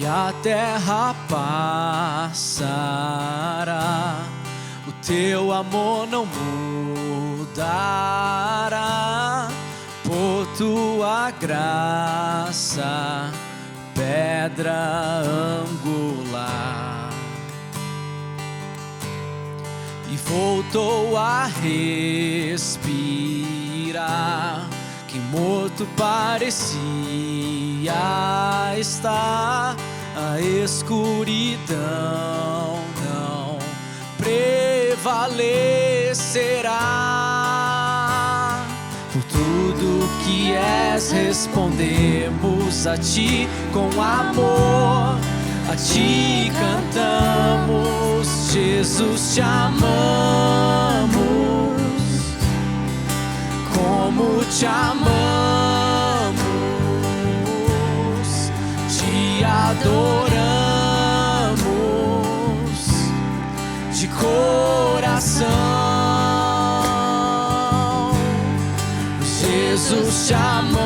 e a terra passará, o teu amor não mudará, por tua graça, pedra angular. E voltou a respirar, que morto parecia estar, a escuridão não prevalecerá. Por tudo que és, respondemos a ti com amor, a ti cantamos, Jesus, te amamos. Como te amamos, te adoramos de coração. Jesus, te amamos,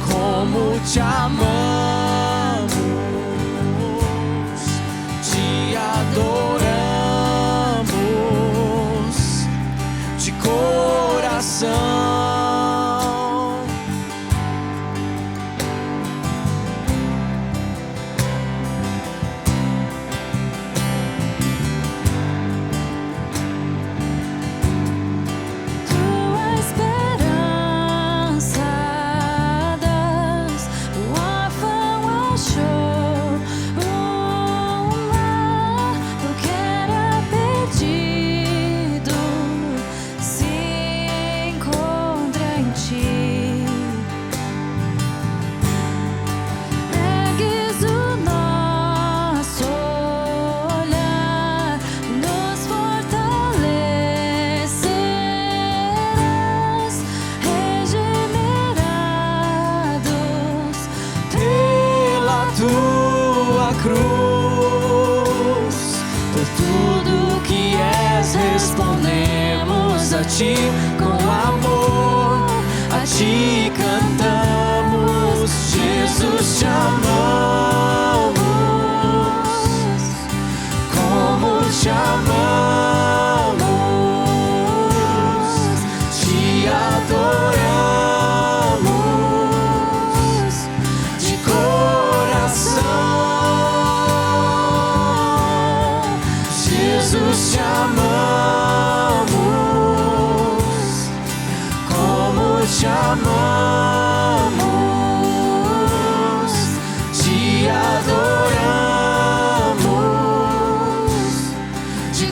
como te amamos, te adoramos de coração. A ti com amor, a ti cantamos, Jesus, te amamos, como te amamos, te adoramos de coração, Jesus, te amamos, te amamos, te adoramos de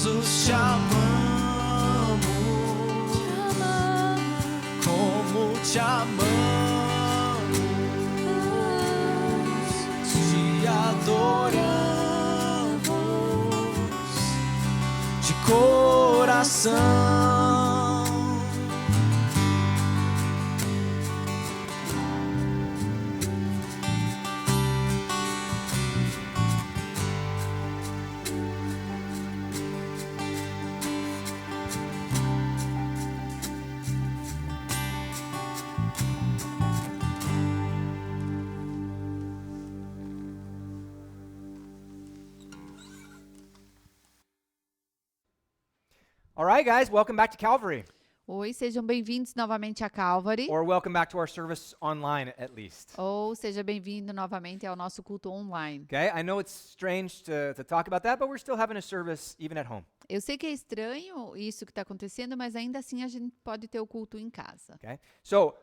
Jesus, te amamos, como te amamos, te adoramos de coração. All right, guys, welcome back to Calvary, Oi, sejam bem-vindos novamente a Calvary. or welcome back to our service online at least. Ou seja bem-vindo novamente ao nosso culto online. Okay, I know it's strange to talk about that, but we're still having a service even at home. Eu sei que é estranho isso que está acontecendo, mas ainda assim a gente pode ter o culto em casa. Okay, so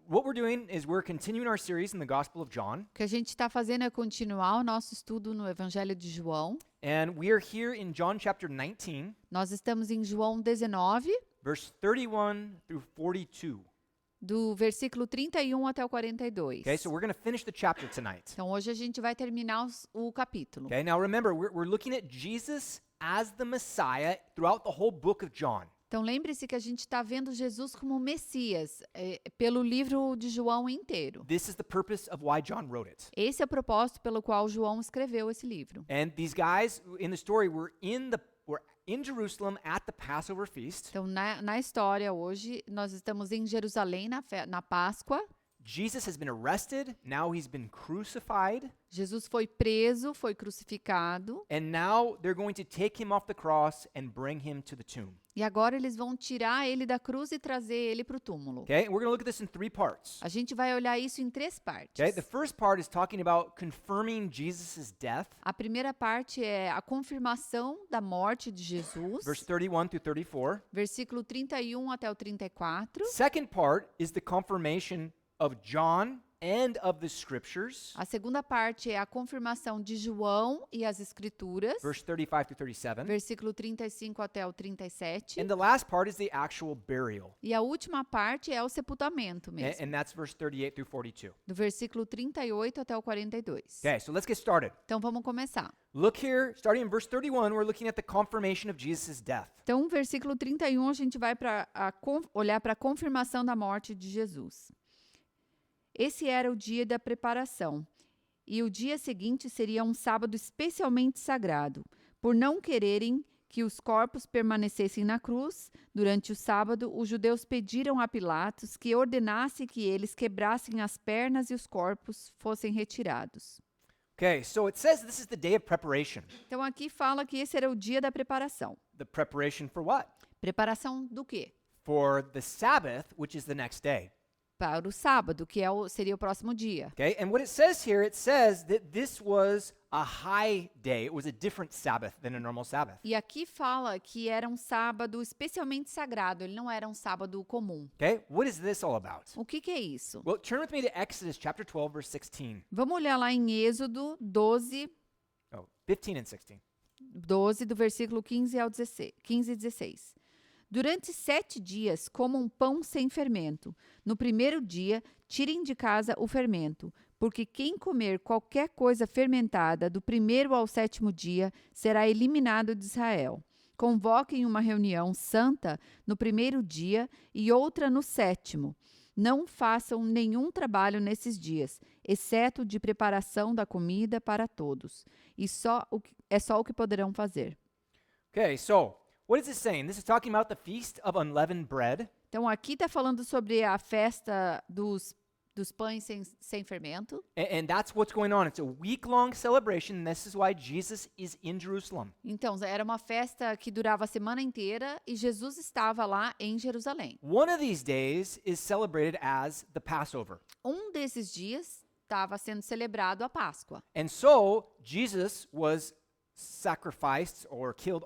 what we're doing is we're continuing our series in the Gospel of John, O que a gente está fazendo é continuar o nosso estudo no Evangelho de João. and we are here in John chapter 19, Nós estamos em João 19, verse 31 through 42. do versículo 31 até o 42. Okay, so we're going to finish the chapter tonight. Então hoje a gente vai terminar o capítulo. Okay, now remember, we're looking at Jesus as the Messiah throughout the whole book of John. Então lembre-se que a gente está vendo Jesus como Messias pelo livro de João inteiro. This is the purpose of why John wrote it. Esse é o propósito pelo qual João escreveu esse livro. And these guys in the story were in Jerusalem at the Passover feast. Então, na história hoje, nós estamos em Jerusalém na Páscoa. Jesus has been arrested, now he's been crucified, Jesus foi preso, foi crucificado. and now they're going to take him off the cross and bring him to the tomb. E agora eles vão tirar ele da cruz e trazer ele para o túmulo. Okay, and we're going to look at this in 3 parts. A gente vai olhar isso em 3 partes. Okay, the first part is talking about confirming Jesus' death, A primeira parte é a confirmação da morte de Jesus, verse 31 through 34. versículo 31 até o 34. Second part is the confirmation of John and of the scriptures, A segunda parte é a confirmação de João e as Escrituras, verse 35 through 37. versículo 35 até o 37. And the last part is the actual burial, E a última parte é o sepultamento mesmo, and that's verse 38 through 42. do versículo 38 até o 42. Okay, so let's get started. Então vamos começar. Look here, starting in verse 31, we're looking at the confirmation of Jesus' death. Então, versículo 31, a gente vai olhar para a confirmação da morte de Jesus. Esse era o dia da preparação, e o dia seguinte seria um sábado especialmente sagrado. Por não quererem que os corpos permanecessem na cruz, durante o sábado, os judeus pediram a Pilatos que ordenasse que eles quebrassem as pernas e os corpos fossem retirados. Okay, so it says this is the day of preparation. Então, aqui fala que esse era o dia da preparação. The preparation for what? Preparação do quê? For the Sabbath, which is the next day. Para o sábado, que seria o próximo dia. Okay, and what it says here, it says that this was a high day. It was a different Sabbath than a normal Sabbath. E aqui fala que era um sábado especialmente sagrado, ele não era um sábado comum. Okay, what is this all about? O que é isso? Well, turn with me to Exodus chapter 12, verse 16. Vamos olhar lá em Êxodo 12, Oh, 15 and 16. 12 do versículo 15 ao 16, 15 e 16. Durante 7 dias, comam pão sem fermento. No primeiro dia, tirem de casa o fermento, porque quem comer qualquer coisa fermentada do primeiro ao 7º dia será eliminado de Israel. Convoquem uma reunião santa no primeiro dia e outra no 7º. Não façam nenhum trabalho nesses dias, exceto de preparação da comida para todos. E é só o que poderão fazer. Okay, so what is this saying? This is talking about the feast of unleavened bread. Então, aqui está falando sobre a festa dos pães sem fermento. And that's what's going on. It's a week-long celebration. And this is why Jesus is in Jerusalem. Então, era uma festa que durava a semana inteira e Jesus estava lá em Jerusalém. One of these days is celebrated as the Passover. Um desses dias estava sendo celebrado a Páscoa. And so Jesus was sacrificed or killed,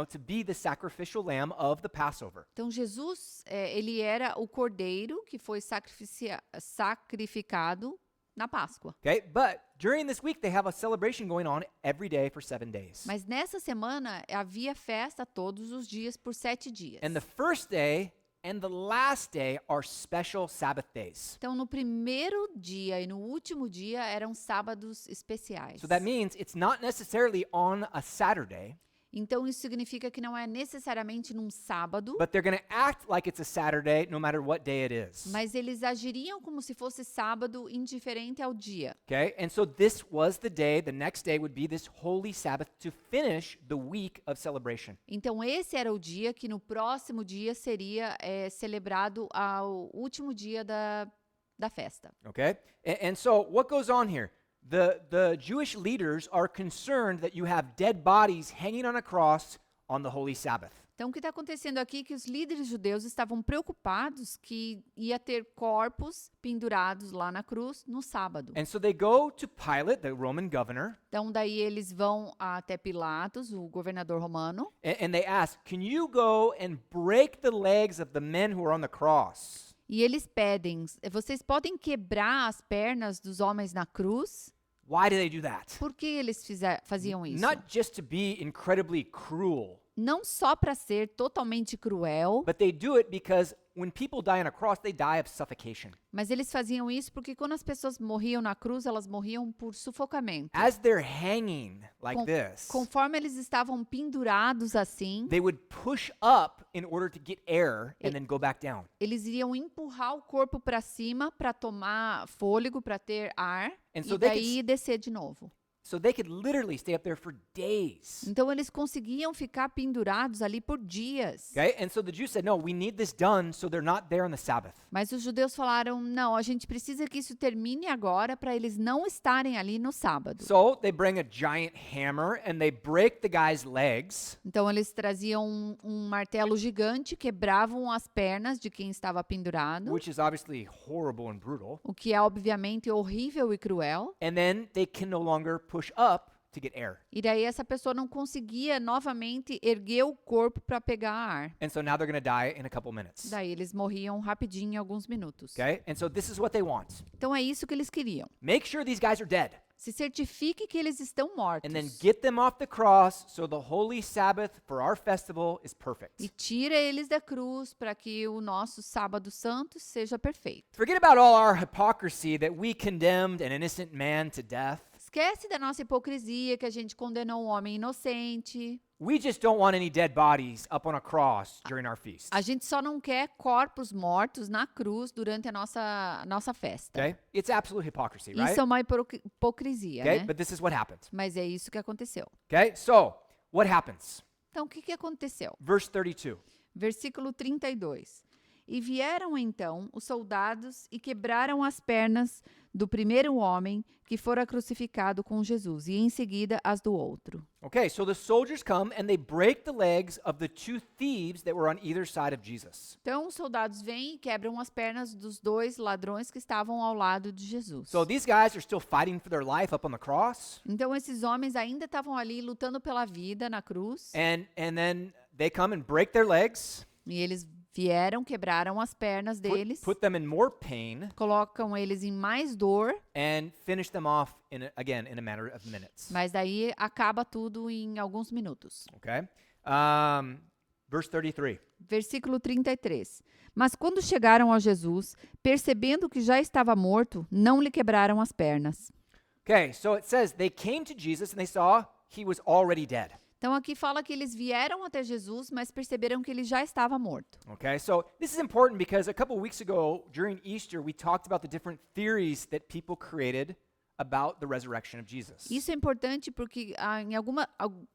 to be the sacrificial lamb of the Passover. Então, Jesus, ele era o cordeiro que foi sacrificado na Páscoa. Okay? But during this week, they have a celebration going on every day for 7 days. Mas nessa semana havia festa todos os dias por 7 dias. And the first day and the last day are special Sabbath days. Então, no primeiro dia e no último dia eram sábados especiais. So that means it's not necessarily on a Saturday, Então, isso significa que não é necessariamente num sábado, but they're going to act like it's a Saturday no matter what day it is. mas eles agiriam como se fosse sábado, indiferente ao dia. Okay? And so this was the day, the next day would be this holy Sabbath to finish the week of celebration. Então, esse era o dia que no próximo dia seria celebrado ao último dia da festa. Okay? And so what goes on here? The Jewish leaders are concerned that you have dead bodies hanging on a cross on the holy Sabbath. Então, o que está acontecendo aqui é que os líderes judeus estavam preocupados que ia ter corpos pendurados lá na cruz no sábado. And so they go to Pilate, the Roman governor, Então, daí eles vão até Pilatos, o governador romano, and they ask, "Can you go and break the legs of the men who are on the cross?" e eles pedem, vocês podem quebrar as pernas dos homens na cruz? Why do they do that? Por que eles faziam isso? Not just to be incredibly cruel, Não só para ser totalmente cruel, but they do it because when people die on a cross, they die of suffocation. mas eles faziam isso porque quando as pessoas morriam na cruz, elas morriam por sufocamento. As they're hanging like Com- this, Conforme eles estavam pendurados assim, they would push up in order to get air and then go back down. eles iriam empurrar o corpo para cima para tomar fôlego, para ter ar, And so e they daí descer de novo. So they could literally stay up there for days. Então eles conseguiam ficar pendurados ali por dias. Okay? And so the Jews said, no, we need this done so they're not there on the Sabbath. Mas os judeus falaram: não, a gente precisa que isso termine agora para eles não estarem ali no sábado. So they bring a giant hammer and they break the guy's legs. Então eles traziam um martelo gigante, quebravam as pernas de quem estava pendurado, Which is obviously horrible and brutal. o que é obviamente horrível e cruel. And then they can no longer push up to get air. E daí essa pessoa não conseguia novamente erguer o corpo para pegar ar. And so now they're going to die in a couple minutes. Daí eles morriam rapidinho em alguns minutos. Okay? And so this is what they want. Então é isso que eles queriam. Make sure these guys are dead. Se certifique que eles estão mortos. And then get them off the cross so the holy Sabbath for our festival is perfect. E tira eles da cruz para que o nosso sábado santo seja perfeito. Forget about all our hypocrisy that we condemned an innocent man to death. Esquece da nossa hipocrisia que a gente condenou um homem inocente. We just don't want any dead bodies up on a cross during our feast. A gente só não quer corpos mortos na cruz durante a nossa festa. Okay? It's absolute hypocrisy, right? Isso é uma hipocrisia, Okay? né? But this is what happened. Mas é isso que aconteceu. Okay? So, what happens? Então, o que aconteceu? Verse 32. Versículo 32. E vieram então os soldados e quebraram as pernas do primeiro homem que fora crucificado com Jesus, e em seguida as do outro. Okay, so the soldiers come and they break the legs of the two thieves that were on either side of Jesus. Então os soldados vêm e quebram as pernas dos dois ladrões que estavam ao lado de Jesus. So these guys are still fighting for their life up on the cross. Então esses homens ainda estavam ali lutando pela vida na cruz, And then they come and break their legs, e eles vieram, quebraram as pernas deles, put them in more pain, colocam eles em mais dor, and finish them off again in a matter of minutes. mas daí acaba tudo em alguns minutos. Okay? Verse 33. Versículo 33. Mas quando chegaram a Jesus, percebendo que já estava morto, não lhe quebraram as pernas. Okay, so it says they came to Jesus and they saw he was already dead. Então aqui fala que eles vieram até Jesus, mas perceberam que ele já estava morto. Okay, so this is important because a couple weeks ago during Easter we talked about the different theories that people created about the resurrection of Jesus. Isso é importante porque em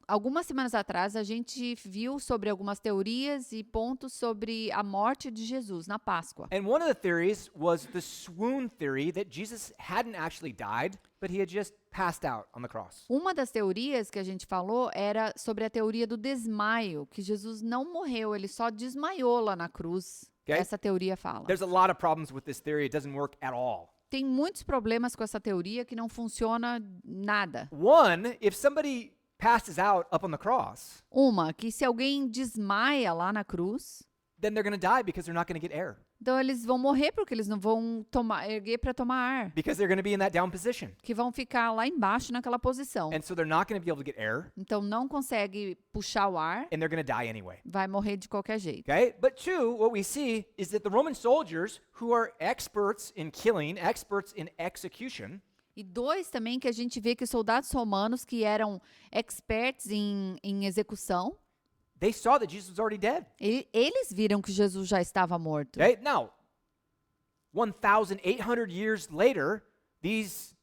algumas semanas atrás a gente viu sobre algumas teorias e pontos sobre a morte de Jesus na Páscoa. And one of the theories was the swoon theory that Jesus hadn't actually died, but he had just passed out on the cross. Uma das teorias que a gente falou era sobre a teoria do desmaio, que Jesus não morreu, ele só desmaiou lá na cruz. Okay. Essa teoria fala. There's a lot of problems with this theory. It doesn't work at all. Tem muitos problemas com essa teoria que não funciona nada. One, if somebody passes out up on the cross, Uma, que se alguém desmaia lá na cruz, then they're going to die because they're not going to get air. Então eles vão morrer porque eles não vão erguer para tomar ar, because they're going to be in that down position. que vão ficar lá embaixo naquela posição. And so they're not going to be able to get air, Então não consegue puxar o ar, and they're going to die anyway. vai morrer de qualquer jeito. Okay? But two, what we see is that the Roman soldiers, who are experts in killing, experts in execution, E dois também que a gente vê que os soldados romanos que eram experts em execução, they saw that Jesus was already dead. eles viram que Jesus já estava morto. Okay? Now, 1,800 years later, these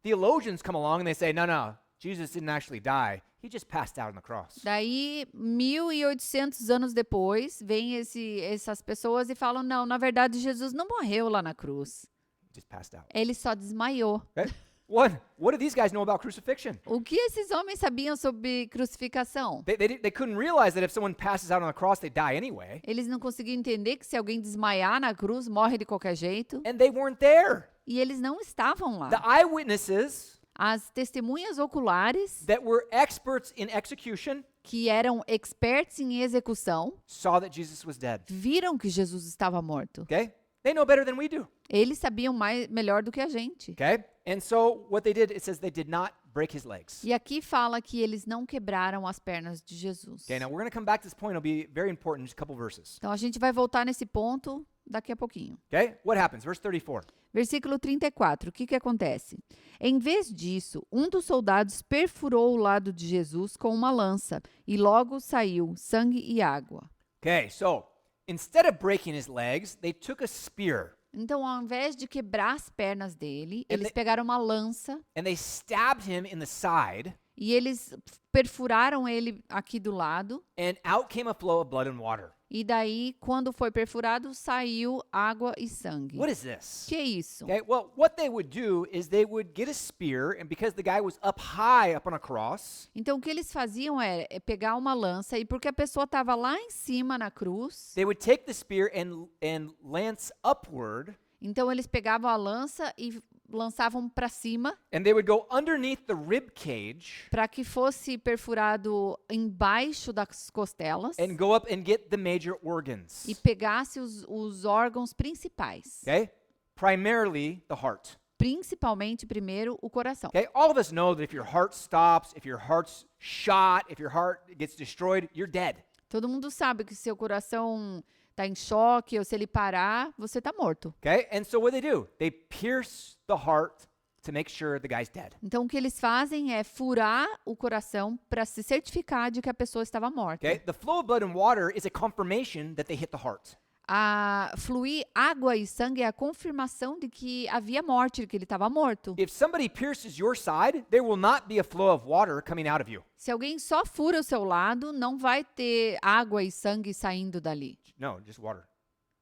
theologians come along and they say, no, Jesus didn't actually die. He just passed out on the cross. Daí, 1800 anos depois, vem essas pessoas e falam, não, na verdade Jesus não morreu lá na cruz. He just passed out. Ele só desmaiou. Okay? What do these guys know about crucifixion? O que esses homens sabiam sobre crucificação? They couldn't realize that if someone passes out on the cross, they die anyway. Eles não conseguiam entender que se alguém desmaiar na cruz, morre de qualquer jeito. And they weren't there. E eles não estavam lá. The eyewitnesses As testemunhas oculares, that were experts in execution que eram experts em execução, saw that Jesus was dead. viram que Jesus estava morto. Okay? They know better than we do. Eles sabiam melhor do que a gente. Okay? And so what they did, it says they did not break his legs. E aqui fala que eles não quebraram as pernas de Jesus. Okay, now we're going to come back to this point. It'll be very important in just a couple verses. Então a gente vai voltar nesse ponto daqui a pouquinho. Okay? What happens? Verse 34. Versículo 34, o que acontece? Em vez disso, um dos soldados perfurou o lado de Jesus com uma lança e logo saiu sangue e água. Okay, so instead of breaking his legs, they took a spear Então, ao invés de quebrar as pernas dele, eles they- pegaram uma lança and they stabbed him in the side, e eles perfuraram ele aqui do lado. and out came a flow of blood and water. E daí, quando foi perfurado, saiu água e sangue. What is this? Que é isso? Okay, well, what they would do is they would get a spear, and because the guy was up high up on a cross, Então, o que eles faziam é pegar uma lança e porque a pessoa estava lá em cima na cruz, they would take the spear and lance upward, então eles pegavam a lança e lançavam para cima and they would go underneath the rib cage para que fosse perfurado embaixo das costelas and go up and get the major organs. e pegasse os órgãos principais. Okay? Primarily the heart. Principalmente, primeiro, o coração. Okay? All of us know that if your heart stops, if your heart's shot, if your heart gets destroyed, you're dead. Todo mundo sabe que se seu coração está em choque ou se ele parar, você está morto. Okay? And so what they do? They pierce the heart to make sure the guy's dead. Então, o que eles fazem é furar o coração para se certificar de que a pessoa estava morta. Okay? The flow of blood and water is a confirmation that they hit the heart. A fluir água e sangue é a confirmação de que havia morte, de que ele estava morto. If somebody pierces your side, there will not be a flow of water coming out of you. Se alguém só fura o seu lado, não vai ter água e sangue saindo dali. No, just water.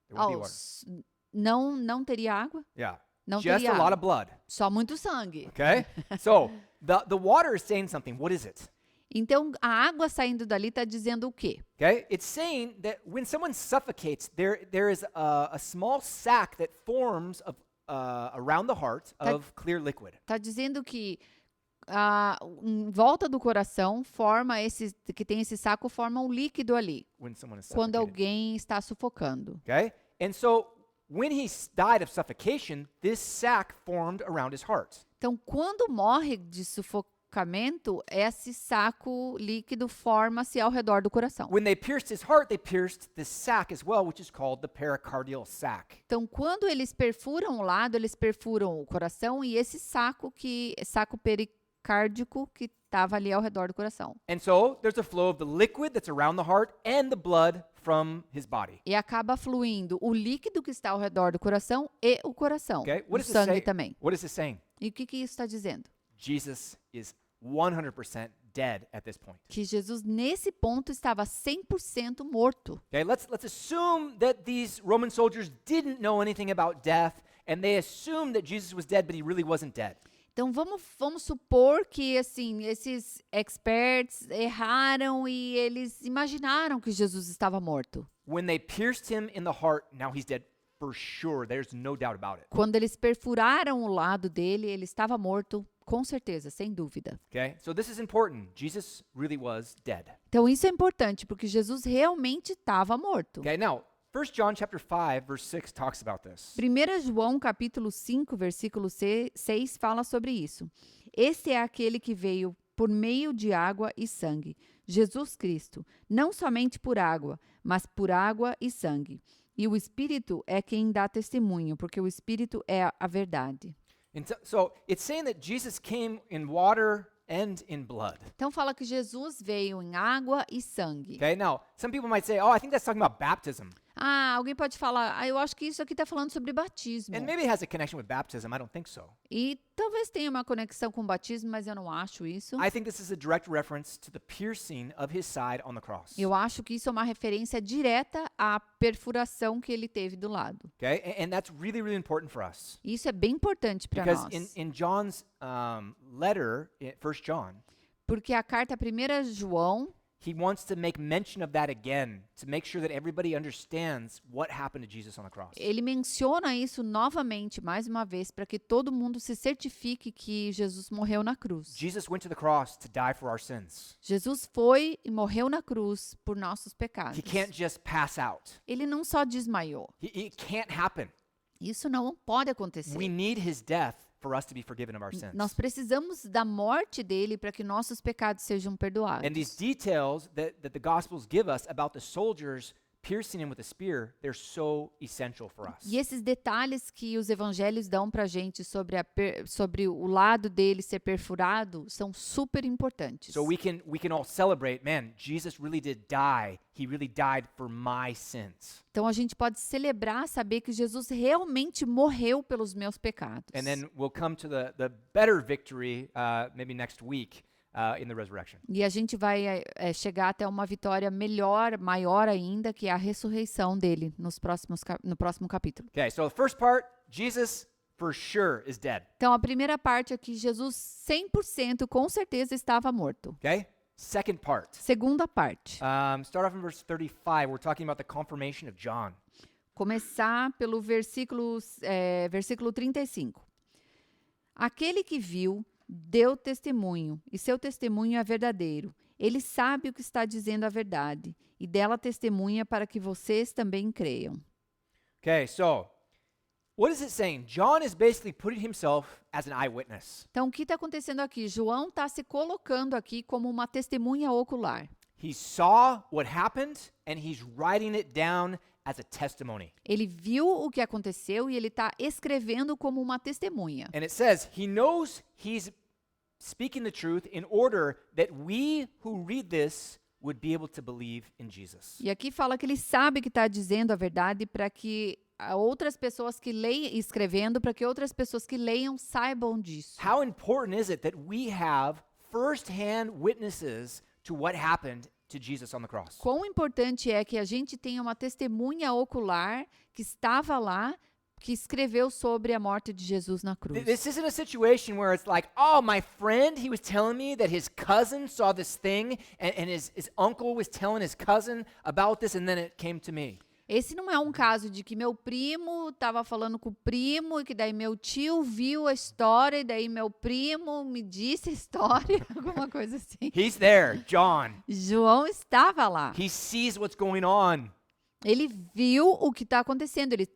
There won't be water. Não teria água? Yeah. Não Just teria a lot água. of blood. Só muito sangue. Okay? So the water is saying something. What is it? Então, a água saindo dali está dizendo o quê? Okay? It's saying that when someone suffocates, there is a small sac that forms around the heart of clear liquid. Está dizendo que em volta do coração que tem esse saco, forma um líquido ali, When someone is quando suffocated. alguém está sufocando. Okay? And so when he died of suffocation, this sac formed around his heart. Então, quando morre de sufocamento, esse saco líquido forma-se ao redor do coração. When they pierced his heart, they pierced this sac as well, which is called the pericardial sac. Então, quando eles perfuram o lado, eles perfuram o coração e esse saco pericárdico que estava ali ao redor do coração. And so there's a flow of the liquid that's around the heart and the blood from his body. E acaba fluindo o líquido que está ao redor do coração e o coração. Okay? O sangue também. What is this saying? E o que isso está dizendo? Jesus is 100% dead at this point. Que Jesus, nesse ponto, estava 100% morto. Okay, let's assume that these Roman soldiers didn't know anything about death, and they assumed that Jesus was dead, but he really wasn't dead. Então, vamos supor que, assim, esses experts erraram e eles imaginaram que Jesus estava morto. When they pierced him in the heart, now he's dead for sure. There's no doubt about it. Quando eles perfuraram o lado dele, ele estava morto, com certeza, sem dúvida. Okay, so this is important. Jesus really was dead. Então, isso é importante, porque Jesus realmente estava morto. Okay, now, 1 John chapter 5 verse 6 talks about this. 1 João capítulo 5, versículo 6 fala sobre isso. Este é aquele que veio por meio de água e sangue, Jesus Cristo, não somente por água, mas por água e sangue. E o Espírito é quem dá testemunho, porque o Espírito é a verdade. And so it's saying that Jesus came in water and in blood. Então fala que Jesus veio em água e sangue. Okay, now some people might say, oh, I think that's talking about baptism. Alguém pode falar, eu acho que isso aqui está falando sobre batismo. And maybe it has a connection with baptism. I don't think so. E talvez tenha uma conexão com o batismo, mas eu não acho isso. I think this is a direct reference to the piercing of his side on the cross. Eu acho que isso é uma referência direta à perfuração que ele teve do lado. Okay, and that's really, really important for us. Isso é bem importante para Because nós. in John's letter, in 1 John, Porque a carta 1 João, he wants to make mention of that again to make sure that everybody understands what happened to Jesus on the cross. ele menciona isso novamente, mais uma vez, para que todo mundo se certifique que Jesus morreu na cruz. Jesus went to the cross to die for our sins. Jesus foi e morreu na cruz por nossos pecados. He can't just pass out. Ele não só desmaiou. It can't happen. Isso não pode acontecer. We need his death for us to be forgiven of our sins. Nós precisamos da morte dele para que nossos pecados sejam perdoados. And these details that the Gospels give us about the soldiers piercing him with a spear, they're so essential for us. E esses detalhes que os evangelhos dão para a gente sobre o lado dele ser perfurado são super importantes. So we can all celebrate, man, Jesus really did die. He really died for my sins. Então a gente pode celebrar, saber que Jesus realmente morreu pelos meus pecados. And then we'll come to the better victory maybe next week in the resurrection. E a gente vai chegar até uma vitória melhor, maior ainda, que é a ressurreição dele no próximo capítulo. Okay, so the first part, Jesus for sure is dead. Então a primeira parte é que Jesus 100% com certeza estava morto. Okay? Second part. Segunda parte. Start off in verse 35. We're talking about the confirmation of John. Começar pelo versículo 35. Aquele que viu, deu testemunho, e seu testemunho é verdadeiro. Ele sabe o que está dizendo a verdade, e dela testemunha para que vocês também creiam. Okay, so what is it saying? John is basically putting himself as an eyewitness. Então, o que está acontecendo aqui? João está se colocando aqui como uma testemunha ocular. He saw what happened and he's writing it down as a testimony. Ele viu o que aconteceu e ele está escrevendo como uma testemunha. And it says he knows he's speaking the truth in order that we who read this would be able to believe in Jesus. E aqui fala que ele sabe que está dizendo a verdade para que outras pessoas que leiam, escrevendo, para que outras pessoas que leiam saibam disso. How important is it that we have first-hand witnesses to what happened to Jesus on the cross? Quão importante é que a gente tenha uma testemunha ocular que estava lá, que escreveu sobre a morte de Jesus na cruz. This isn't a situation where it's like, oh, my friend, he was telling me that his cousin saw this thing, and his uncle was telling his cousin about this, and then it came to me. Esse não é um caso de que meu primo estava falando com o primo e que daí meu tio viu a história e daí meu primo me disse a história, alguma coisa assim. He's there, John. João estava lá. He sees what's going on, Ele viu o que está acontecendo, ele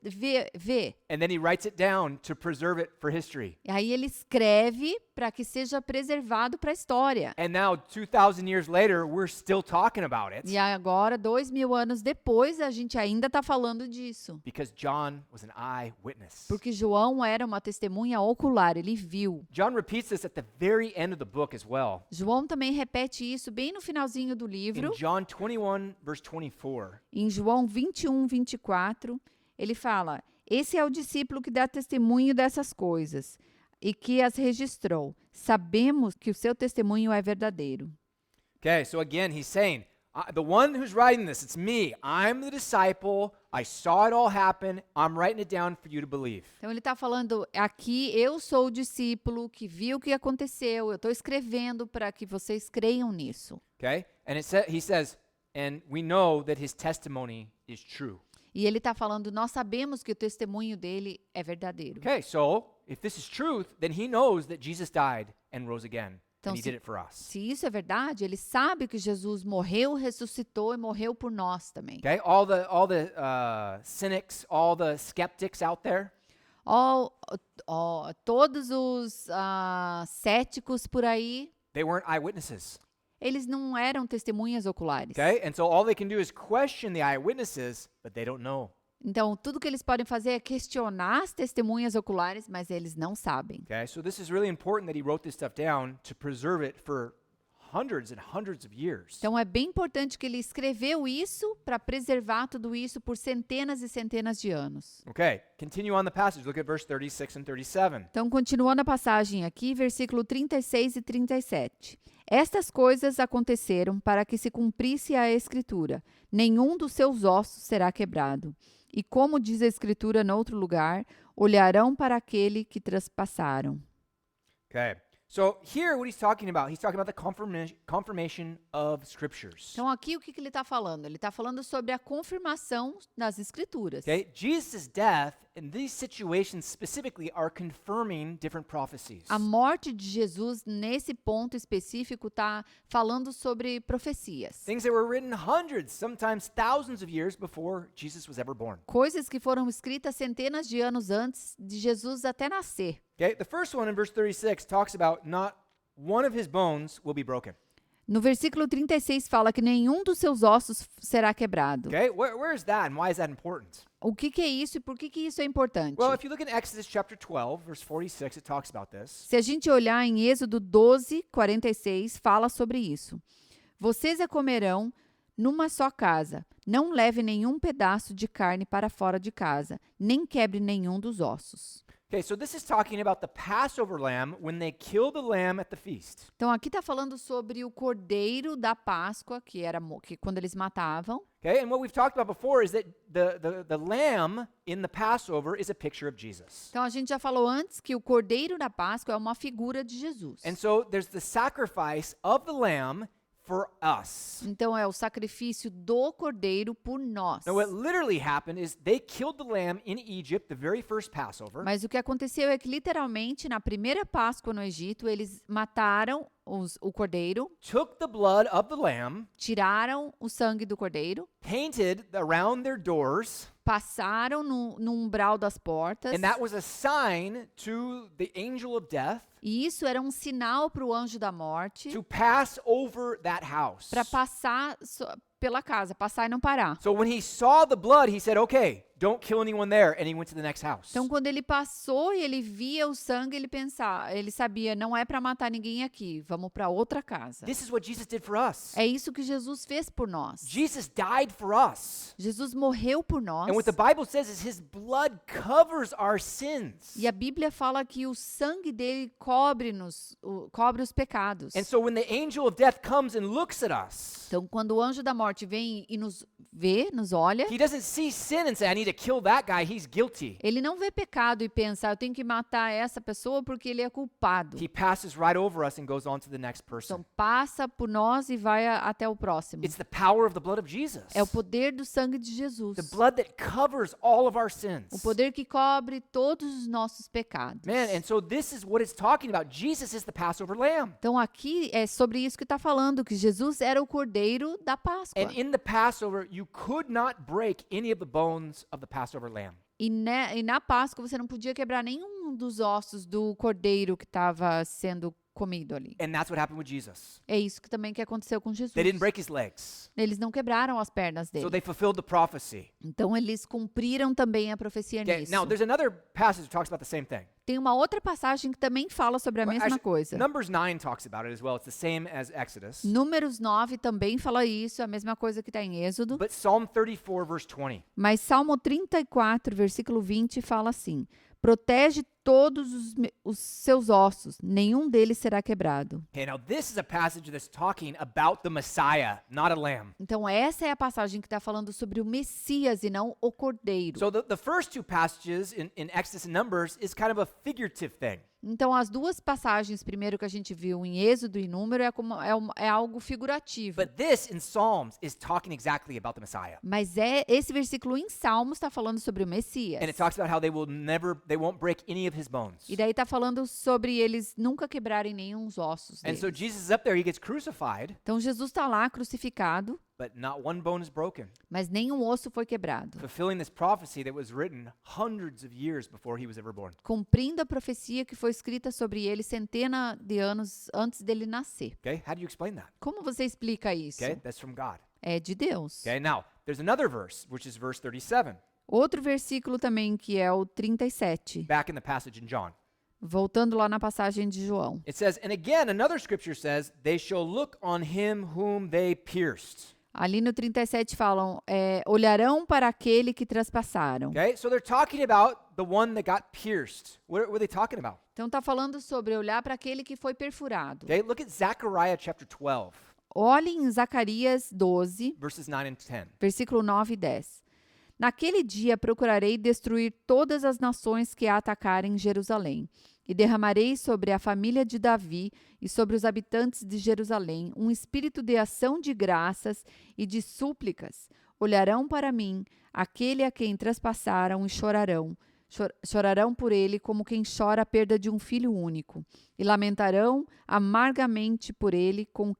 vê. and then he writes it down to preserve it for history. E aí ele escreve para que seja preservado para a história. And now, 2,000 years later, we're still talking about it E agora, 2000 anos depois, a gente ainda está falando disso. because John was an eyewitness. Porque João era uma testemunha ocular, ele viu. John repeats this at the very end of the book as well. João também repete isso bem no finalzinho do livro. In John 21, verse 24, Em João 21, 24, ele fala: esse é o discípulo que dá testemunho dessas coisas e que as registrou. Sabemos que o seu testemunho é verdadeiro. okay, so again, he's saying, the one who's writing this, it's me. I'm the disciple. I saw it all happen. I'm writing it down for you to believe. Então ele está falando aqui, eu sou o discípulo que viu o que aconteceu, eu estou escrevendo para que vocês creiam nisso. Okay? And he says, and we know that his testimony is true. E ele está falando, nós sabemos que o testemunho dele é verdadeiro. Okay, so if this is truth, then he knows that Jesus died and rose again Então, and he did it for us. se isso é verdade, ele sabe que Jesus morreu, ressuscitou e morreu por nós também. Okay, all the cynics, all the skeptics out there, Todos os céticos por aí, they weren't eyewitnesses. eles não eram testemunhas oculares. Okay, and so all they can do is question the eyewitnesses, but they don't know. Então, tudo que eles podem fazer é questionar as testemunhas oculares, mas eles não sabem. Okay, so this is really important that he wrote this stuff down to preserve it for hundreds and hundreds of years. Então, é bem importante que ele escreveu isso para preservar tudo isso por centenas e centenas de anos. Okay, continue on the passage. Look at verse 36 and 37. Então, continuando a passagem aqui, versículo 36 e 37. Estas coisas aconteceram para que se cumprisse a Escritura. Nenhum dos seus ossos será quebrado. E como diz a Escritura noutro lugar, olharão para aquele que traspassaram. Okay, so here what he's talking about the confirmation of scriptures. Então, aqui o que ele está falando? Ele está falando sobre a confirmação das Escrituras. Okay, Jesus' death in these situations specifically are confirming different prophecies. A morte de Jesus, nesse ponto específico, está falando sobre profecias. Things that were written hundreds, sometimes thousands of years before Jesus was ever born. Coisas que foram escritas centenas de anos antes de Jesus até nascer. Okay, the first one in verse 36 talks about not one of his bones will be broken. No versículo 36 fala que nenhum dos seus ossos será quebrado. Okay, where is that and why is that important? O que é isso e por que isso é importante? Well, if you look in Exodus chapter 12, verse 46, it talks about this. Se a gente olhar em Êxodo 12, 46, fala sobre isso. Vocês a comerão numa só casa. Não leve nenhum pedaço de carne para fora de casa, nem quebre nenhum dos ossos. Okay, so this is talking about the Passover lamb when they kill the lamb at the feast. Então aqui está falando sobre o cordeiro da Páscoa, que quando eles matavam. Okay, and what we've talked about before is that the lamb in the Passover is a picture of Jesus. Então a gente já falou antes que o cordeiro da Páscoa é uma figura de Jesus. And so there's the sacrifice of the lamb for us. Então é o sacrifício do cordeiro por nós. Now what literally happened is they killed the lamb in Egypt, the very first Passover. Mas o que aconteceu é que literalmente na primeira Páscoa no Egito eles mataram o cordeiro, Took the blood of the lamb, tiraram o sangue do cordeiro, painted around their doors, passaram no umbral das portas. and that was a sign to the angel of death E isso era um sinal para o anjo da morte to pass over that house. para passar pela casa, passar e não parar. So when he saw the blood, he said, "Okay, don't kill anyone there," and he went to the next house. Então, quando ele passou e ele via o sangue, ele sabia, não é para matar ninguém aqui, vamos para outra casa. This is what Jesus did for us. É isso que Jesus fez por nós. Jesus died for us. Jesus morreu por nós. And what the Bible says is his blood covers our sins. E a Bíblia fala que o sangue dele cobre os pecados. And so when the angel of death comes and looks at us, Então, quando o anjo da morte vem e nos vê, nos olha, he doesn't see sin and say, "I need to kill that guy, he's guilty." ele não vê pecado e pensa, eu tenho que matar essa pessoa porque ele é culpado. He passes right over us and goes on to the next person. Então, passa por nós e vai até o próximo. It's the power of the blood of Jesus. É o poder do sangue de Jesus. The blood that covers all of our sins. O poder que cobre todos os nossos pecados. Man, and so this is what it's talking about. Jesus is the Passover lamb. Então aqui é sobre isso que está falando, que Jesus era o cordeiro da Páscoa. And in the Passover, you could not break any of the bones of the Passover lamb. E na Páscoa você não podia quebrar nenhum dos ossos do cordeiro que estava sendo comido ali. And that's what happened with Jesus. É isso que também que aconteceu com Jesus. They didn't break his legs. Eles não quebraram as pernas So dele. they fulfilled the prophecy. Então eles cumpriram também a profecia Okay, nisso. now there's another passage that talks about the same thing. Tem uma outra passagem que também fala sobre a Well, mesma actually, coisa. Numbers 9 talks about it as well. It's the same as Exodus. Números 9 também fala isso, a mesma coisa que está em Êxodo. But Psalm 34 verse 20. Mas Salmo 34, versículo 20, fala assim: protege todos os seus ossos, nenhum deles será quebrado. Okay, now this is a passage that's talking about the Messiah, not a lamb. Então essa é a passagem que está falando sobre o Messias e não o cordeiro. So the first two passages in Exodus and Numbers is kind of a figurative thing. Então, as duas passagens, primeiro que a gente viu em Êxodo e Número, é algo figurativo. But this in Psalms is talking exactly about the Messiah. Mas esse versículo em Salmos está falando sobre o Messias. And it talks about how they won't break any of his bones. E daí está falando sobre eles nunca quebrarem nenhum ossos And so deles. Jesus is up there, he gets crucified, Então, Jesus está lá crucificado, but not one bone is broken, mas nenhum osso foi quebrado. fulfilling this prophecy that was written hundreds of years before he was ever born. Cumprindo a profecia que foi escrita sobre ele centenas de anos antes dele nascer. Okay? How do you explain that? Como você explica isso? Okay? That's from God. É de Deus. Okay? Now, there's another verse, which is verse 37, Outro versículo também, que é o 37. back in the passage in John. Voltando lá na passagem de João. It says, and again, another scripture says, they shall look on him whom they pierced. Ali no 37 falam, olharão para aquele que traspassaram. Okay? So they're talking about the one that got pierced. What are they talking about? Então está falando sobre olhar para aquele que foi perfurado. Okay? Look at Zechariah chapter 12, Olhe em Zacarias 12, verses 9 and 10. versículo 9 e 10. Naquele dia procurarei destruir todas as nações que a atacarem Jerusalém, e derramarei sobre a família de Davi e sobre os habitantes de Jerusalém um espírito de ação de graças e de súplicas. Olharão para mim, aquele a quem traspassaram, e chorarão. Chorarão por ele como quem chora a perda de um filho único, e lamentarão amargamente por ele como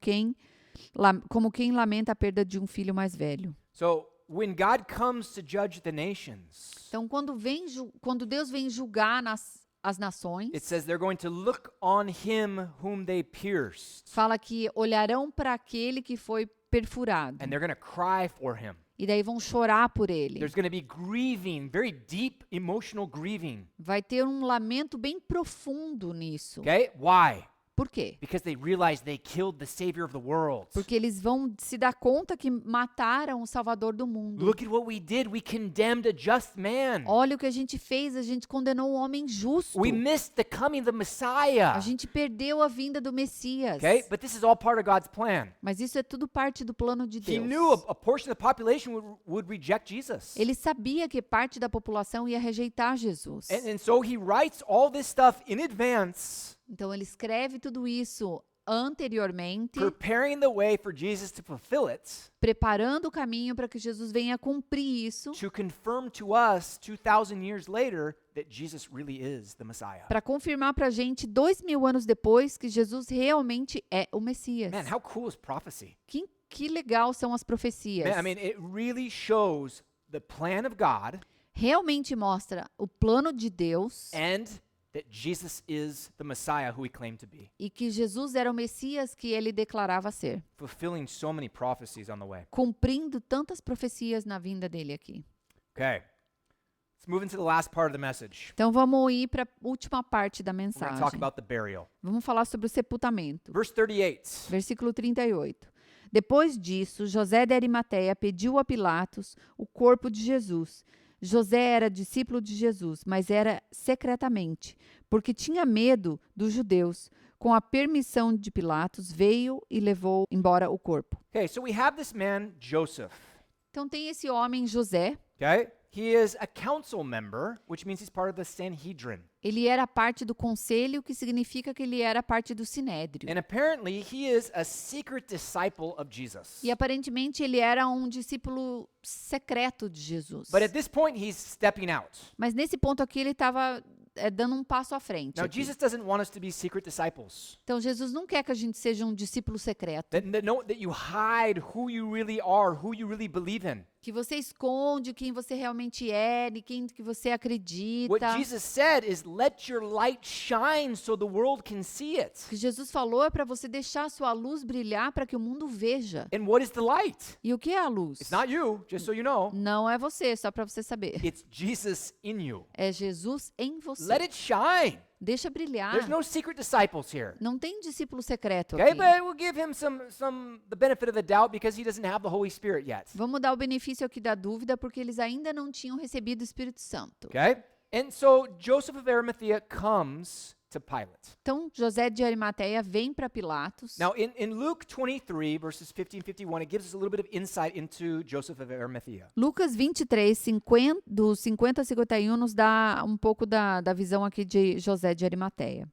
quem lamenta a perda de um filho mais velho. So when God comes to judge the nations, Então, quando Deus vem julgar as nações, it says they're going to look on him whom they pierced, fala que olharão para aquele que foi perfurado. and they're going to cry for him. E daí vão chorar por ele. There's going to be grieving, very deep emotional grieving. Vai ter um lamento bem profundo nisso. Okay? Why? Por quê? Because they realize they killed the savior of the world. Porque eles vão se dar conta que mataram o Salvador do mundo. Look at what we did. We condemned a just man. Olha o que a gente fez, a gente condenou um homem justo. We missed the coming of the Messiah. A gente perdeu a vinda do Messias. Okay? But this is all part of God's plan. Mas isso é tudo parte do plano de He Deus. knew a portion of the population would reject Jesus. Ele sabia que parte da população ia rejeitar Jesus. And so he writes all this stuff in advance, Então ele escreve tudo isso anteriormente, preparing the way for Jesus to fulfill it, preparando o caminho para que Jesus venha cumprir isso, to confirm to us 2,000 years later that Jesus really is the Messiah. para confirmar para a gente 2000 anos depois que Jesus realmente é o Messias. Man, how cool is prophecy? Que legal são as profecias. Man, I mean, it really shows the plan of God Realmente mostra o plano de Deus and that Jesus is the Messiah who he claimed to be, e que Jesus era o Messias que ele declarava ser, fulfilling so many prophecies on the way. cumprindo tantas profecias na vinda dele aqui. Okay. Let's move into the last part of the message. Então vamos ir para a última parte da We're going to talk mensagem. about the burial. Vamos falar sobre o sepultamento. Verse 38. Versículo 38. Depois disso, José de Arimateia pediu a Pilatos o corpo de Jesus. José era discípulo de Jesus, mas era secretamente, porque tinha medo dos judeus. Com a permissão de Pilatos, veio e levou embora o corpo. Okay, so we have this man, Joseph. Então tem esse homem, José. Okay? He is a council member, which means he's part of the Sanhedrin. Ele era parte do conselho, que significa que ele era parte do sinédrio. And apparently, he is a secret disciple of Jesus. E aparentemente ele era um discípulo secreto de Jesus. But at this point, he's stepping out. Mas nesse ponto aqui ele estava dando um passo à frente. Now, aqui. Jesus doesn't want us to be secret disciples. Então Jesus não quer que a gente seja um discípulo secreto, That you hide who you really are, who you really believe in. que você esconde quem você realmente é, de quem que você acredita. What Jesus said is, let your light shine so the world can see it. O que Jesus falou é para você deixar a sua luz brilhar para que o mundo veja. And what is the light? E o que é a luz? It's not you, just so you know. Não é você, só para você saber. It's Jesus in you. É Jesus em você. Let it shine. Deixa brilhar. There's no secret disciples here. Não tem discípulo secreto Okay, aqui. but we'll give him the benefit of the doubt because he doesn't have the Holy Spirit yet. Vamos dar o benefício aqui da dúvida, porque eles ainda não tinham recebido o Espírito Santo. Okay? And so Joseph of Arimathea comes to Pilate. Então, José de Arimateia vem para Pilatos. Now, in Luke 23, verses 50 and 51, it gives us a little bit of insight into Joseph of Arimathea. Lucas 23, dos 50 a 51, nos dá um pouco da visão aqui de José de Arimateia.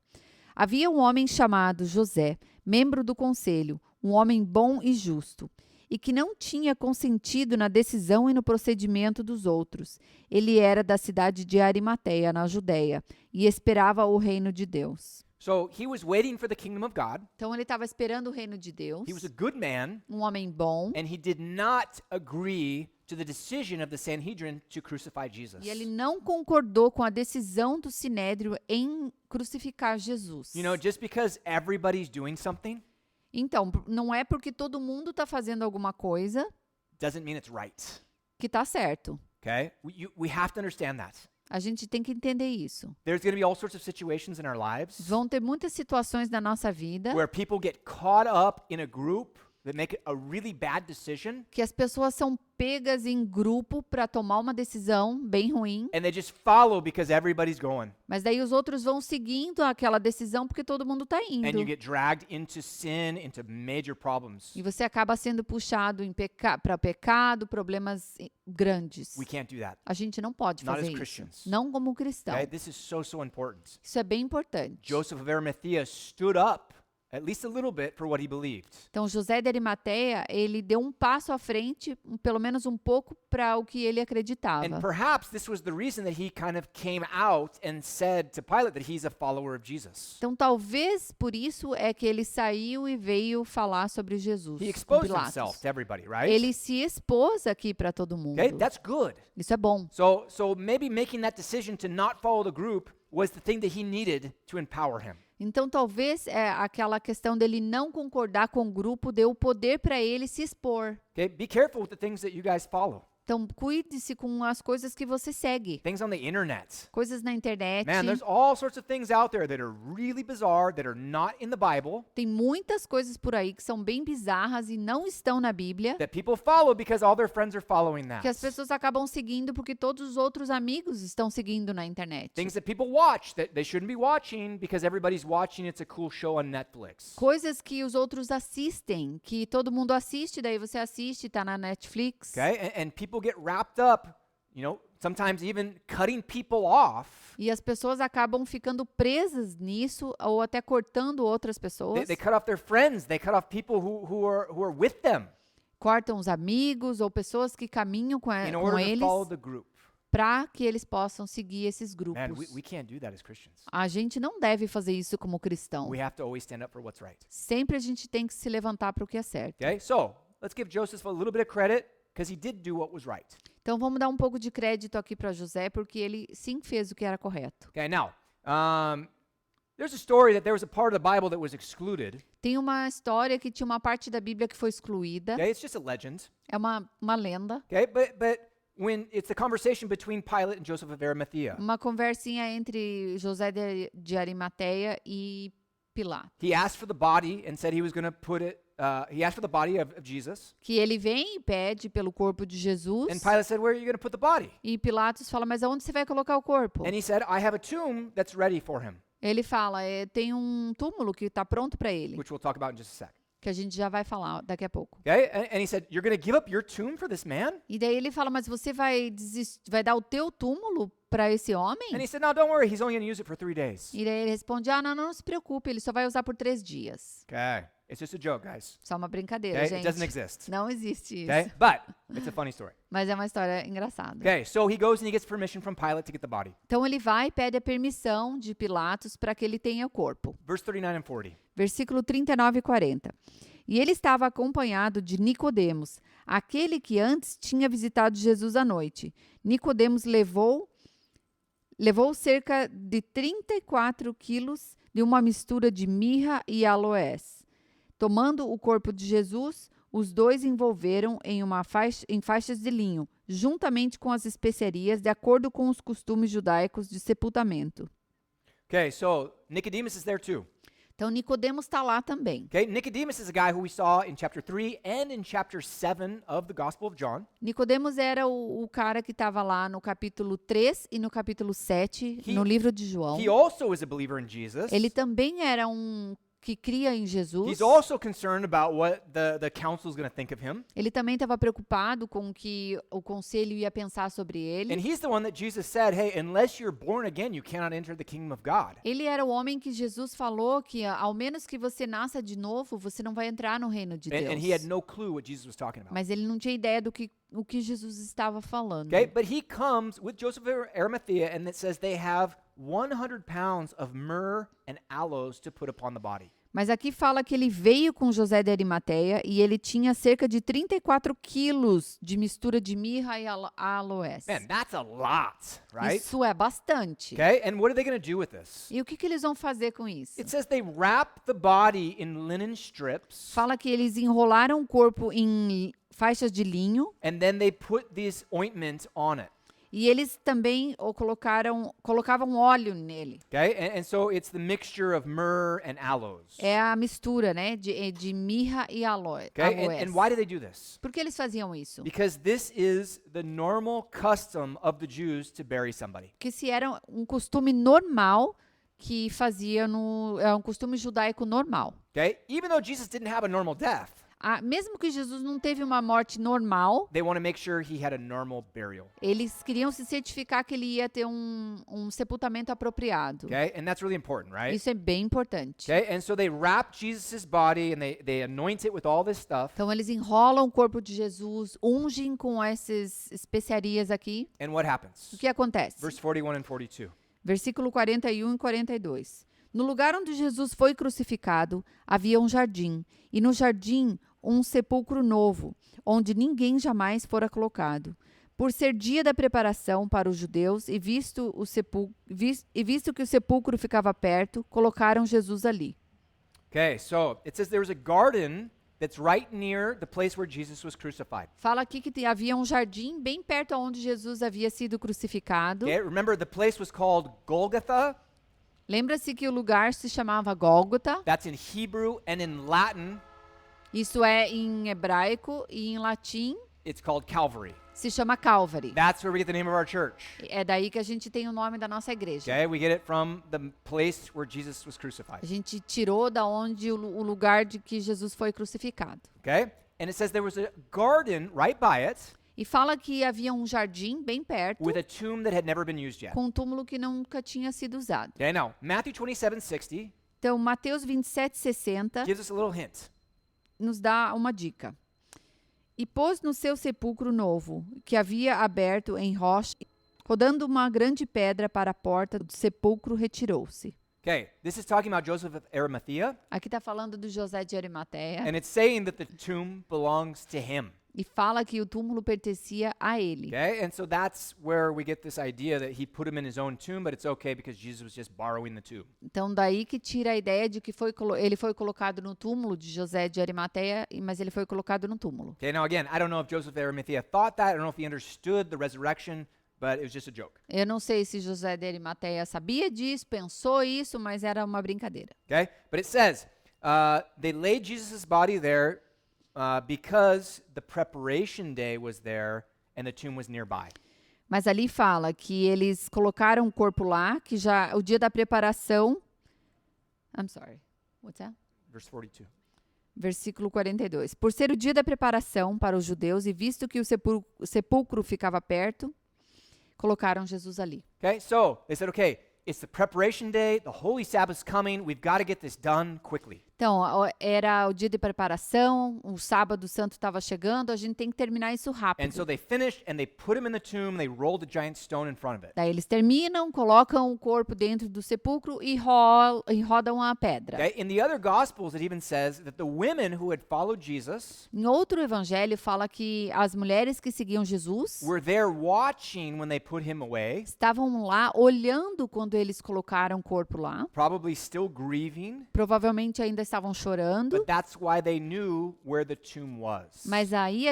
Havia um homem chamado José, membro do conselho, um homem bom e justo, e que não tinha consentido na decisão e no procedimento dos outros. Ele era da cidade de Arimateia, na Judéia, e esperava o reino de Deus. So he was waiting for the kingdom of God. Então ele estava esperando o reino de Deus, He was a good man, um homem bom, and he did not agree to the decision of the Sanhedrin to crucify Jesus. e ele não concordou com a decisão do Sinédrio em crucificar Jesus. You know, just because everybody's doing something Então, não é porque todo mundo está fazendo alguma coisa doesn't mean it's right. que está certo. Okay? We have to understand that. A gente tem que entender isso. There's going to be all sorts of situations in our lives Vão ter muitas situações na nossa vida where people get caught up in a group that make a really bad decision, que as pessoas são pegas em grupo para tomar uma decisão bem ruim, and they just follow because everybody's going. mas daí os outros vão seguindo aquela decisão porque todo mundo está And you indo. get dragged into sin, into major problems. E você acaba sendo puxado para pecado, problemas grandes. We can't do that. A gente não pode Not as fazer isso. Christians. Não como cristão. Okay? This is so important. Isso é bem importante. Joseph of Arimathea stood up at least a little bit for what he believed. Então, José de Arimateia, ele deu um passo à frente, pelo menos um pouco, para o que ele acreditava. And perhaps this was the reason that he kind of came out and said to Pilate that he's a follower of Jesus. Então, talvez por isso é que ele saiu e veio falar sobre Jesus. He com exposed Pilatos. himself to everybody, right? Ele se expôs aqui para todo mundo. Okay, that's good. Isso é bom. So maybe making that decision to not follow the group was the thing that he needed to empower him. Então, talvez aquela questão dele não concordar com o grupo deu o poder para ele se expor. Okay, be careful with the things that you guys follow. Então, cuide-se com as coisas que você segue. Things on the internet. Coisas na internet. Man, there's all sorts of things out there that are really bizarre, that are not in the Bible, Tem muitas coisas por aí que são bem bizarras e não estão na Bíblia, that people follow because all their friends are following that. que as pessoas acabam seguindo porque todos os outros amigos estão seguindo na internet. Things that people watch that they shouldn't be watching because everybody's watching it's a cool show on Netflix. Coisas que os outros assistem, que todo mundo assiste, daí você assiste, tá na Netflix. Okay? And people get wrapped up, you know, sometimes even cutting people off. E as pessoas acabam ficando presas nisso ou até cortando outras pessoas. They cut off their friends. They cut off people who are with them Cortam os amigos ou pessoas que caminham com in com order to eles follow the group. para que eles possam seguir esses grupos. Man, we can't do that as Christians. A gente não deve fazer isso como cristão. We have to always stand up for what's right. Sempre a gente tem que se levantar para o que é certo. Okay? So, let's give Joseph a little bit of credit because he did do what was right. Então vamos dar um pouco de crédito aqui para José, porque ele sim fez o que era correto. Okay, now, there's a story that there was a part of the Bible that was excluded. Tem uma história que tinha uma parte da Bíblia que foi excluída. Okay, it's just a legend. É uma lenda. Okay, but when it's a conversation between Pilate and Joseph of Arimathea, Uma conversinha entre José de Arimateia e Pilatos. he asked for the body and said he was going to put it. He asked for the body of Jesus, Que ele vem e pede pelo corpo de Jesus. and Pilate said, "Where are you going to put the body?" E Pilatos fala, mas aonde você vai colocar o corpo? And he said, "I have a tomb that's ready for him," Ele fala, tem um túmulo que está pronto para ele, which we'll talk about in just a sec. que a gente já vai falar daqui a pouco. Okay, and he said, "You're going to give up your tomb for this man?" E daí ele fala, mas você vai dar o teu túmulo para esse homem? And he said, "No, don't worry. He's only going to use it for 3 days." E daí ele responde, não se preocupe, ele só vai usar por 3 dias. Okay, it's just a joke, guys. Só uma brincadeira, Okay, it doesn't gente. exist. Não existe isso. Okay, but it's a funny story. Mas é uma história engraçada. Okay, so he goes and he gets permission from Pilate to get the body. Então ele vai e pede a permissão de Pilatos para que ele tenha o corpo. Verse 39 and 40. Versículo 39 e 40. E ele estava acompanhado de Nicodemos, aquele que antes tinha visitado Jesus à noite. Nicodemos levou cerca de 34 quilos de uma mistura de mirra e aloés. Tomando o corpo de Jesus, os dois envolveram em faixas de linho, juntamente com as especiarias, de acordo com os costumes judaicos de sepultamento. Okay, so Nicodemus is there too. Então, Nicodemos está lá também. Okay, Nicodemus is a guy who we saw in chapter 3 and in chapter 7 of the Gospel of John. Nicodemos era o cara que estava lá no capítulo 3 e no capítulo 7, He- no livro de João. He also is a believer in Jesus. Ele também era um que cria em Jesus, he's also concerned about what the council is going to think of him. ele também estava preocupado com o que o conselho ia pensar sobre ele. And he's the one that Jesus said, hey, unless you're born again, you cannot enter the kingdom of God. Ele era o homem que Jesus falou que, ao menos que você nasça de novo, você não vai entrar no reino de Deus. And he had no clue what Jesus was talking about. Mas ele não tinha ideia do que o que Jesus estava falando. Okay, but he comes with Joseph of Arimathea, and it says they have 100 pounds of myrrh and aloes to put upon the body. Mas aqui fala que ele veio com José de Arimateia e ele tinha cerca de 34 quilos de mistura de mirra e aloés. Man, that's a lot, right? Isso é bastante. Okay, and what are they going to do with this? E o que eles vão fazer com isso? It says they wrap the body in linen strips, Fala que eles enrolaram o corpo em faixas de linho and then they put this ointment on it. e eles também colocavam óleo nele. Okay, and so it's the mixture of myrrh and aloes. É a mistura, né, de mirra e Okay, aloés. and why do they do this? Por que eles faziam isso? Because this is the normal custom of the Jews to bury somebody. Porque se era um costume normal que fazia é um costume judaico normal. Okay, even though Jesus didn't have a normal death, Mesmo que Jesus não teve uma morte normal, they want to make sure he had a normal burial. eles queriam se certificar que ele ia ter um sepultamento apropriado. Okay, and that's really important, right? Isso é bem importante. Okay, and so they wrap Jesus' body and they anoint it with all this stuff. Então eles enrolam o corpo de Jesus, ungem com essas especiarias aqui. And what happens? O que acontece? Verse 41 and 42. Versículo 41 e 42. No lugar onde Jesus foi crucificado, havia um jardim, e no jardim um sepulcro novo, onde ninguém jamais fora colocado. Por ser dia da preparação para os judeus e visto que o sepulcro ficava perto, colocaram Jesus ali. Okay, so it says there was a garden that's right near the place where Jesus was crucified. Fala aqui que havia um jardim bem perto onde Jesus havia sido crucificado. Okay, remember the place was called Golgotha. Lembra-se que o lugar se chamava Gólgota. That's in Hebrew, and in Latin Isso é em hebraico e em latim it's called Calvary. se chama Calvary. That's where we get the name of our church. É daí que a gente tem o nome da nossa igreja. Okay, we get it from the place where Jesus was A crucified. gente tirou da onde o lugar de que Jesus foi crucificado. Okay, and it says there was a garden right by it E fala que havia um jardim bem perto with a tomb that had never been used yet. com um túmulo que nunca tinha sido usado. Okay, now Matthew 27:60 Então, Mateus 27:60 gives us a little hint. nos dá uma dica. E pôs no seu sepulcro novo, que havia aberto em rocha, rodando uma grande pedra para a porta do sepulcro, retirou-se. Okay, this is talking about Joseph of Arimathea, Aqui está falando do José de Arimateia and it's saying that the tomb belongs to him. e fala que o túmulo pertencia a ele. Okay, and so that's where we get this idea that he put him in his own tomb, but it's okay because Jesus was just borrowing the tomb. Então, daí que tira a ideia de que ele foi colocado no túmulo de José de Arimateia, mas ele foi colocado no túmulo. Okay, now again, I don't know if Joseph of Arimathea thought that. I don't know if he understood the resurrection, but it was just a joke. Eu não sei se José de Arimateia sabia disso, pensou isso, mas era uma brincadeira. Okay, but it says they laid Jesus' body there because the preparation day was there and the tomb was nearby. Mas ali fala que eles colocaram o corpo lá, que já o dia da preparação. I'm sorry. What's that? Verse 42. Versículo 42. Por ser o dia da preparação para os judeus e visto que o sepulcro ficava perto, colocaram Jesus ali. Okay, so they said, okay, it's the preparation day, the Holy Sabbath's coming, we've got to get this done quickly. Então, era o dia de preparação, o sábado santo estava chegando, a gente tem que terminar isso And rápido. so they finished and they put him in the tomb, they rolled a giant stone in front of it. Daí eles terminam, colocam o corpo dentro do sepulcro e rodam a pedra. Okay, in the other Gospels, it even says that the women who had followed Jesus Em outro evangelho fala que as mulheres que seguiam Jesus were there watching when they put him away, estavam lá olhando quando eles colocaram o corpo lá. probably still grieving, Provavelmente ainda estavam chorando. but that's why they knew where the tomb was. Mas aí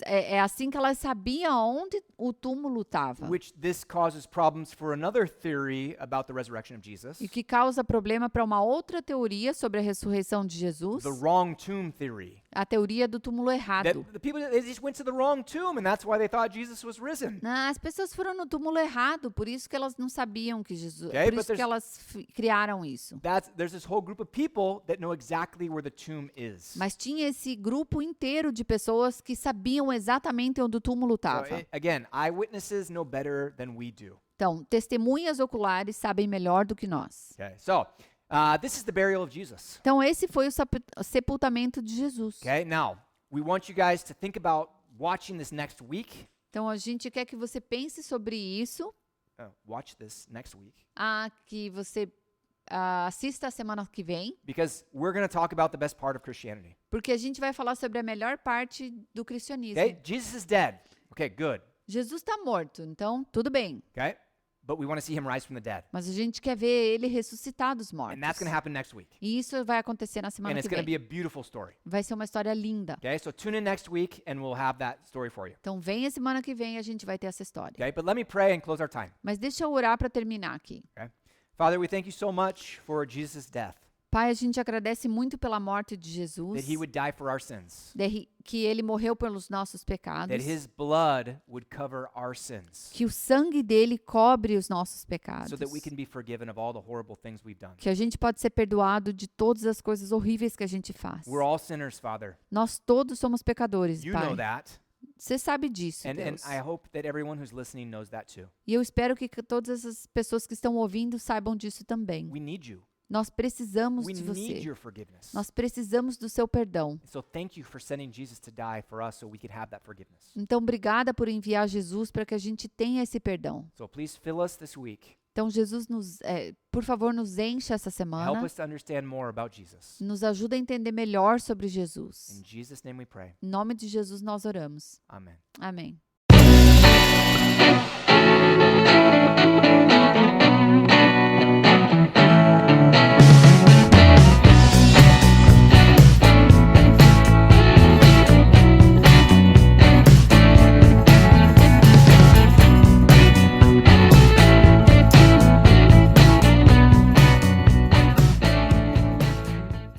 é assim que elas sabiam onde o túmulo estava. Which this causes problems for another theory about the resurrection of Jesus, E que causa problema para uma outra teoria sobre a ressurreição de Jesus, the wrong tomb theory. a teoria do túmulo That errado. the people, they just went to the wrong tomb, and that's why they thought Jesus was risen. As pessoas foram no túmulo errado, por isso que elas não sabiam que Jesus, Okay, por but isso que there's- elas criaram isso. There's this whole group of people that know exactly where the tomb is. Mas tinha esse grupo inteiro de pessoas que sabiam exatamente onde o túmulo So, estava. again, eyewitnesses know better than we do. Então, testemunhas oculares sabem melhor do que nós. Okay, so this is the burial of Jesus. Então, esse foi o sepultamento de Jesus. Okay, now we want you guys to think about watching this next week. Então, a gente quer que você pense sobre isso, Watch this next week que você assista a semana que vem, because we're going to talk about the best part of Christianity. porque a gente vai falar sobre a melhor parte do cristianismo. Okay, Jesus is dead. Okay, good. Jesus está morto, então tudo bem. Okay, but we want to see him rise from the dead, Mas a gente quer ver ele ressuscitar dos and mortos. that's going to happen next week. E isso vai acontecer na And semana it's que going to be vem. a beautiful story. Vai ser uma história linda. Okay, so tune in next week, and we'll have that story for you. Então venha semana que vem e a gente vai ter essa história. Okay, but let me pray and close our time. Mas deixa eu orar para terminar aqui. Okay, Father, we thank you so much for Jesus' death, Pai, a gente agradece muito pela morte de Jesus, that he would die for our sins, que ele morreu pelos nossos pecados, that his blood would cover our sins, que o sangue dele cobre os nossos pecados, so that we can be forgiven of all the horrible things we've done. que a gente pode ser perdoado de todas as coisas horríveis que a gente faz. We're all sinners, Father. Nós todos somos pecadores, You Pai. know that, Você sabe disso, and Deus. I hope that everyone who's listening knows that too. E eu espero que todas as pessoas que estão ouvindo saibam disso também. We need you. Nós precisamos We de need você. your forgiveness. Nós precisamos do seu perdão. So thank you for sending Jesus to die for us so we could have that forgiveness. Então, obrigada por enviar Jesus para que a gente tenha esse perdão. So please fill us this week. Então, Jesus, por favor, nos enche essa Help semana. us to understand more about Jesus. Nos ajuda a entender melhor sobre Jesus. In Jesus' name we pray. Em nome de Jesus nós oramos. Amen. Amém.